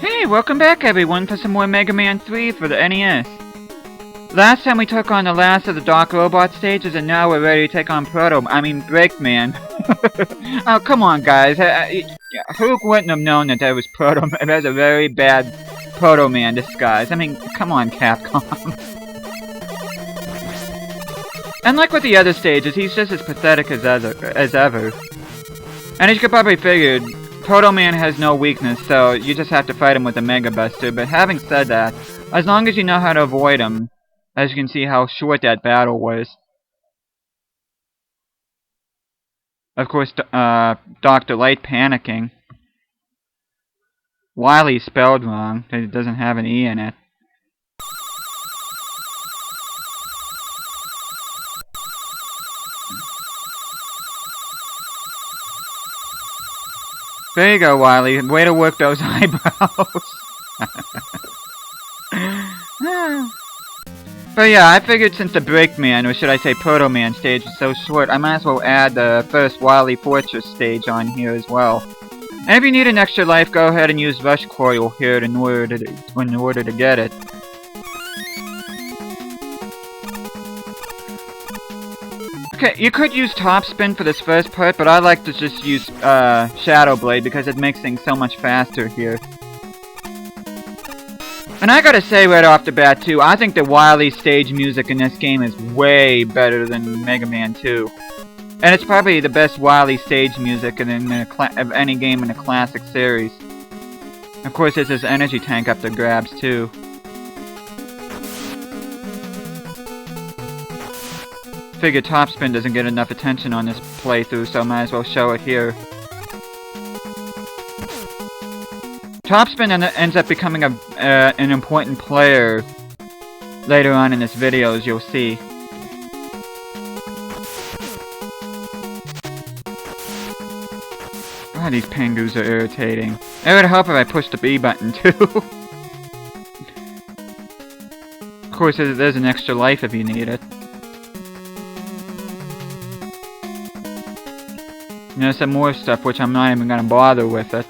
Hey, welcome back everyone for some more Mega Man 3 for the NES. Last time we took on the last of the Dark Robot stages, and now we're ready to take on Breakman. Oh, come on guys, who wouldn't have known that there was there's a very bad Proto Man disguise? I mean, come on Capcom. Unlike with the other stages, he's just as pathetic as ever. And as you could probably figure, Proto Man has no weakness, so you just have to fight him with a Mega Buster. But having said that, as long as you know how to avoid him, as you can see how short that battle was. Of course, Dr. Light panicking. Wily spelled wrong. It doesn't have an E in it. There you go, Wily. Way to work those eyebrows. But yeah, I figured since the Breakman, or should I say Proto Man stage is so short, I might as well add the first Wily Fortress stage on here as well. And if you need an extra life, go ahead and use Rush Coil here in order to get it. Okay, you could use Top Spin for this first part, but I like to just use Shadow Blade because it makes things so much faster here. And I gotta say right off the bat too, I think the Wily stage music in this game is way better than Mega Man 2. And it's probably the best Wily stage music of any game in the classic series. Of course, there's this energy tank up the grabs too. Figure Top Spin doesn't get enough attention on this playthrough, so I might as well show it here. Top Spin ends up becoming an important player later on in this video, as you'll see. God, these Pangus are irritating. It would help if I pushed the B button too. Of course, there's an extra life if you need it. And there's some more stuff which I'm not even gonna bother with it.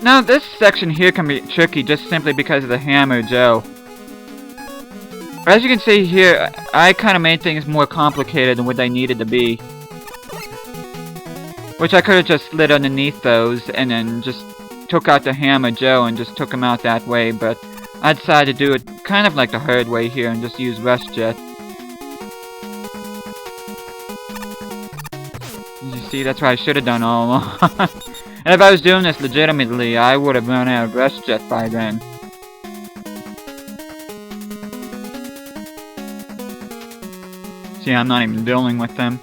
Now this section here can be tricky just simply because of the Hammer Joe. As you can see here, I kinda made things more complicated than what they needed to be. Which I could've just slid underneath those and then just took out the Hammer Joe and just took him out that way, but I decided to do it kind of like the hard way here and just use Rush Jet. You see, that's what I should have done all along. And if I was doing this legitimately, I would have run out of Rush Jet by then. See, I'm not even dealing with them.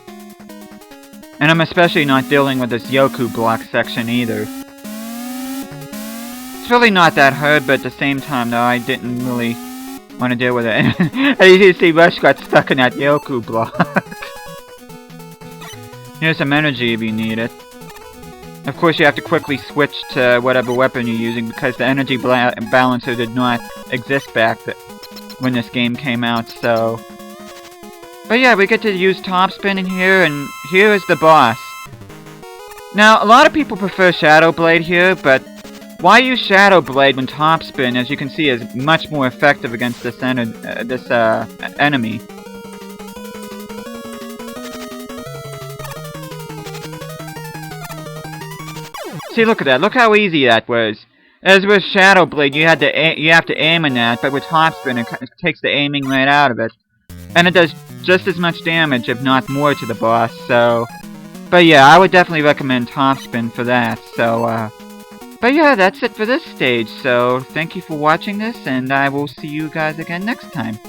And I'm especially not dealing with this Yoku block section either. It's really not that hard, but at the same time though, I didn't really want to deal with it. As you see, Rush got stuck in that Yoku block. Here's some energy if you need it. Of course, you have to quickly switch to whatever weapon you're using because the energy balancer did not exist back when this game came out, so... But yeah, we get to use Top Spin in here, and here is the boss. Now, a lot of people prefer Shadow Blade here, but why use Shadow Blade when Top Spin, as you can see, is much more effective against this enemy? See, look at that. Look how easy that was. As with Shadow Blade, you have to aim in that, but with Top Spin, it takes the aiming right out of it, and it does just as much damage, if not more, to the boss. So, but yeah, I would definitely recommend Top Spin for that. So, but yeah, that's it for this stage. So, thank you for watching this, and I will see you guys again next time.